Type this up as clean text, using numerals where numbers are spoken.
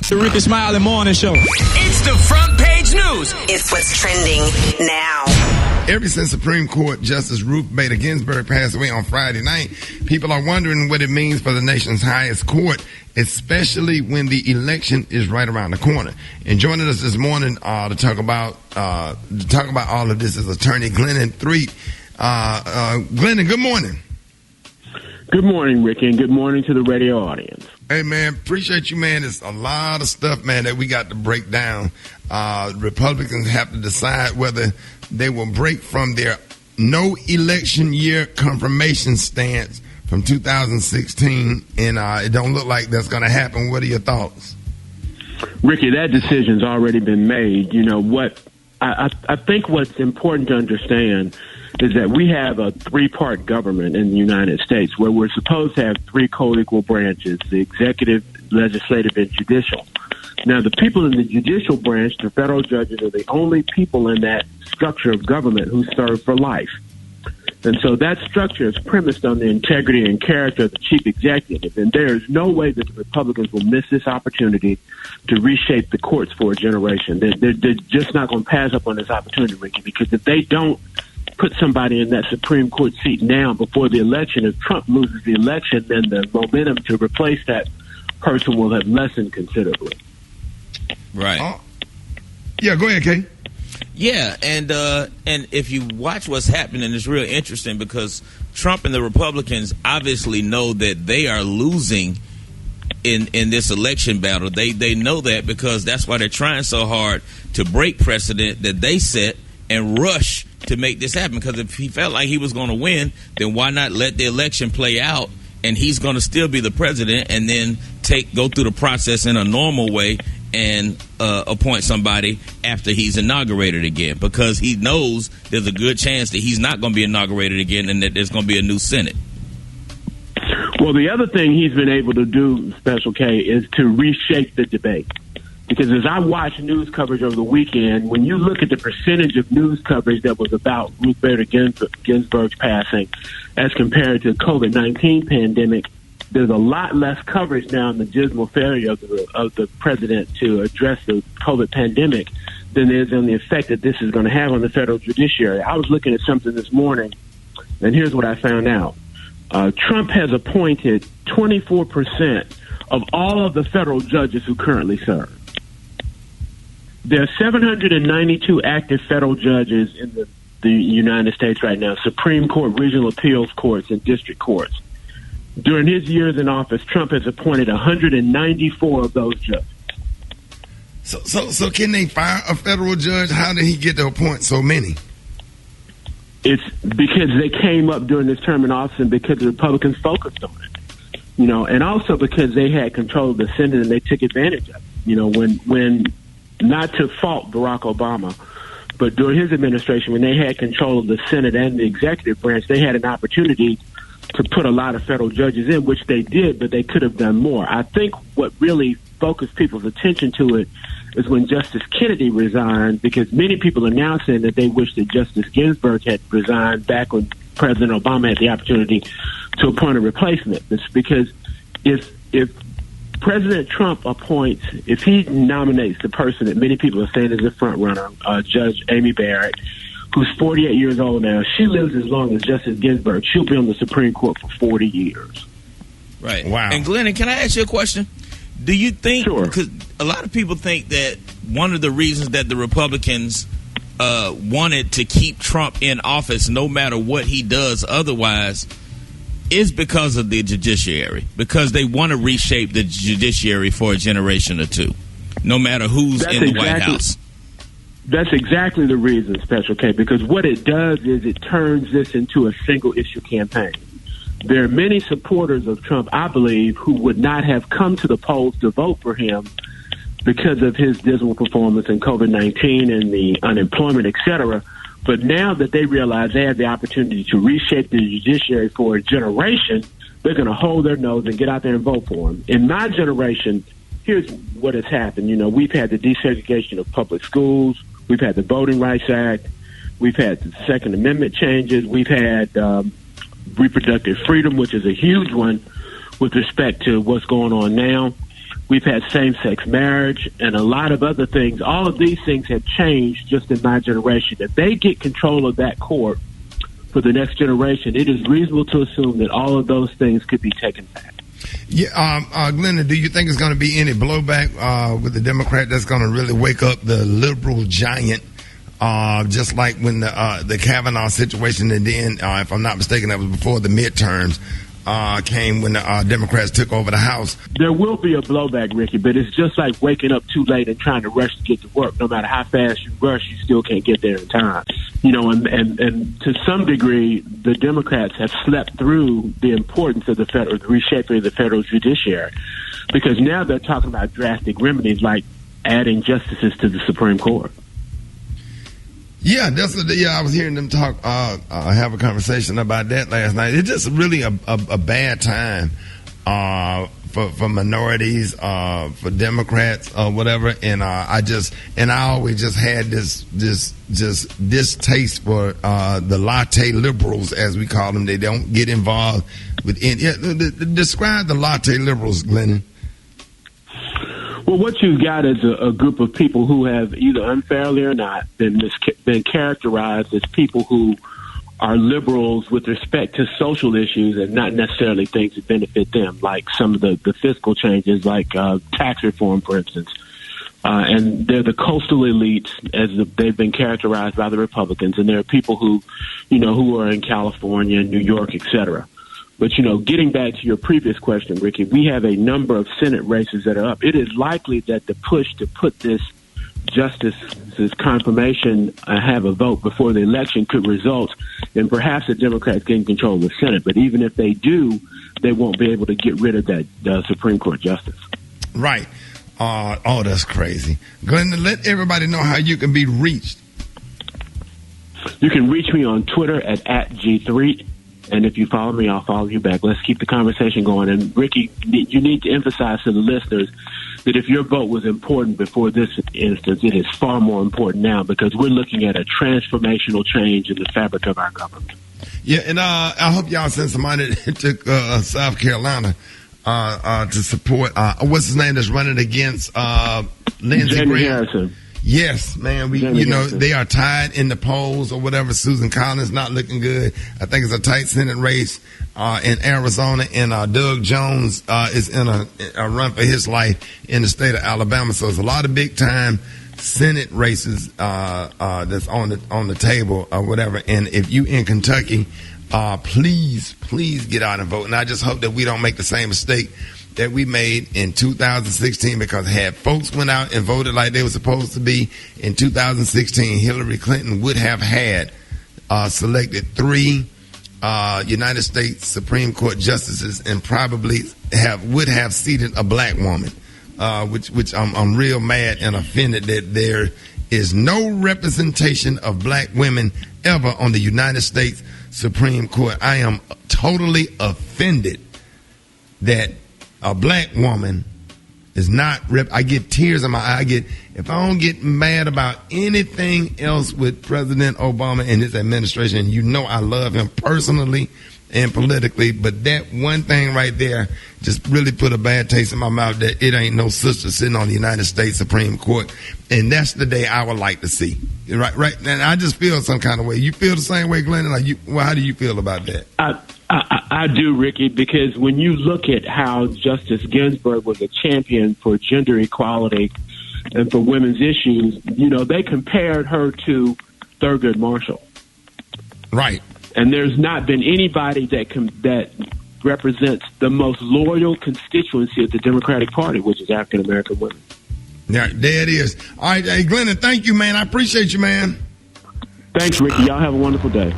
The Rickey Smiley Morning Show. It's the front page news. It's what's trending now. Ever since Supreme Court Justice Ruth Bader Ginsburg passed away on Friday night, people are wondering what it means for the nation's highest court, especially when the election is right around the corner. And joining us this morning to talk about all of this is attorney Glennon Threatt. Glennon, good morning. Good morning, Rickey, and good morning to the radio audience. Hey, man, appreciate you, man. It's a lot of stuff, man, that we got to break down. Republicans have to decide whether they will break from their no election year confirmation stance from 2016, and it don't look like that's going to happen. What are your thoughts? Rickey, that decision's already been made. You know what? I think what's important to understand is that we have a three-part government in the United States where we're supposed to have three co-equal branches, the executive, legislative, and judicial. Now, the people in the judicial branch, the federal judges, are the only people in that structure of government who serve for life. And so that structure is premised on the integrity and character of the chief executive. And there is no way that the Republicans will miss this opportunity to reshape the courts for a generation. They're just not going to pass up on this opportunity, Rickey, because if they don't put somebody in that Supreme Court seat now before the election, if Trump loses the election, then the momentum to replace that person will have lessened considerably. Right. Yeah, go ahead, Kay. Yeah, and if you watch what's happening, it's real interesting because Trump and the Republicans obviously know that they are losing in this election battle. They know that because that's why they're trying so hard to break precedent that they set and rush to make this happen. Because if he felt like he was going to win, then why not let the election play out and he's going to still be the president and then go through the process in a normal way and appoint somebody after he's inaugurated again, because he knows there's a good chance that he's not going to be inaugurated again and that there's going to be a new Senate. Well, the other thing he's been able to do, Special K, is to reshape the debate. Because as I watched news coverage over the weekend, when you look at the percentage of news coverage that was about Ruth Bader Ginsburg's passing as compared to the COVID-19 pandemic, there's a lot less coverage now on the dismal failure of the president to address the COVID pandemic than there is on the effect that this is going to have on the federal judiciary. I was looking at something this morning, and here's what I found out. Trump has appointed 24% of all of the federal judges who currently serve. There are 792 active federal judges in the United States right now, Supreme Court, regional appeals courts, and district courts. During his years in office, Trump has appointed 194 of those judges. So can they fire a federal judge? How did he get to appoint so many? It's because they came up during this term in office and because the Republicans focused on it. You know, and also because they had control of the Senate and they took advantage of it. You know, when not to fault Barack Obama, but during his administration, when they had control of the Senate and the executive branch, they had an opportunity to put a lot of federal judges in, which they did, but they could have done more. I think what really focused people's attention to it is when Justice Kennedy resigned, because many people are now saying that they wish that Justice Ginsburg had resigned back when President Obama had the opportunity to appoint a replacement. It's because if President Trump appoints, if he nominates the person that many people are saying is a front runner, Judge Amy Barrett, who's 48 years old now, she lives as long as Justice Ginsburg. She'll be on the Supreme Court for 40 years. Right. Wow. And Glennon, can I ask you a question? Do you think, Sure. because a lot of people think that one of the reasons that the Republicans wanted to keep Trump in office no matter what he does otherwise is because of the judiciary, because they want to reshape the judiciary for a generation or two, no matter who's in the White House. That's exactly the reason, Special K, because what it does is it turns this into a single-issue campaign. There are many supporters of Trump, I believe, who would not have come to the polls to vote for him because of his dismal performance in COVID-19 and the unemployment, et cetera. But now that they realize they have the opportunity to reshape the judiciary for a generation, they're going to hold their nose and get out there and vote for him. In my generation, here's what has happened. You know, we've had the desegregation of public schools. We've had the Voting Rights Act. We've had the Second Amendment changes. We've had reproductive freedom, which is a huge one with respect to what's going on now. We've had same-sex marriage and a lot of other things. All of these things have changed just in my generation. If they get control of that court for the next generation, it is reasonable to assume that all of those things could be taken back. Yeah, Glennon, do you think there's going to be any blowback with the Democrat that's going to really wake up the liberal giant, just like when the Kavanaugh situation, and then, if I'm not mistaken, that was before the midterms came when the Democrats took over the House? There will be a blowback, Ricky, but it's just like waking up too late and trying to rush to get to work. No matter how fast you rush, you still can't get there in time. You know, and to some degree, the Democrats have slept through the importance of the reshaping of the federal judiciary, because now they're talking about drastic remedies like adding justices to the Supreme Court. Yeah, I was hearing them talk, have a conversation about that last night. It's just really a bad time for minorities, for Democrats, whatever. And I always just had this distaste for the latte liberals, as we call them. They don't get involved with any. Describe the latte liberals, Glennon. Well, what you've got is a group of people who have either unfairly or not been characterized as people who are liberals with respect to social issues and not necessarily things that benefit them, like some of the fiscal changes, like tax reform, for instance. And they're the coastal elites, as they've been characterized by the Republicans, and there are people who are in California, New York, et cetera. But, getting back to your previous question, Ricky, we have a number of Senate races that are up. It is likely that the push to put this justice's confirmation have a vote before the election could result in perhaps the Democrats getting control of the Senate. But even if they do, they won't be able to get rid of that Supreme Court justice. Right. That's crazy. Glenn, let everybody know how you can be reached. You can reach me on Twitter at @G3. And if you follow me, I'll follow you back. Let's keep the conversation going. And, Ricky, you need to emphasize to the listeners that if your vote was important before this instance, it is far more important now, because we're looking at a transformational change in the fabric of our government. Yeah, and I hope y'all send somebody to South Carolina to support, what's his name that's running against Lindsey Graham? Harrison. Yes, man. They are tied in the polls or whatever. Susan Collins not looking good. I think it's a tight Senate race in Arizona, and Doug Jones is in a run for his life in the state of Alabama. So it's a lot of big time Senate races that's on the table or whatever. And if you in Kentucky, please get out and vote. And I just hope that we don't make the same mistake that we made in 2016, because had folks went out and voted like they were supposed to be in 2016, Hillary Clinton would have had selected 3 United States Supreme Court justices, and probably would have seated a black woman, which I'm real mad and offended that there is no representation of black women ever on the United States Supreme Court. I am totally offended that a black woman is not I get tears in my eye. If I don't get mad about anything else with President Obama and his administration, I love him personally and politically, but that one thing right there just really put a bad taste in my mouth, that it ain't no sister sitting on the United States Supreme Court. And that's the day I would like to see. Right. And I just feel some kind of way. You feel the same way, Glenn? How do you feel about that? I do, Ricky, because when you look at how Justice Ginsburg was a champion for gender equality and for women's issues, they compared her to Thurgood Marshall. Right. And there's not been anybody that represents the most loyal constituency of the Democratic Party, which is African American women. Yeah, there it is. All right, hey, Glennon, thank you, man. I appreciate you, man. Thanks, Ricky. Y'all have a wonderful day.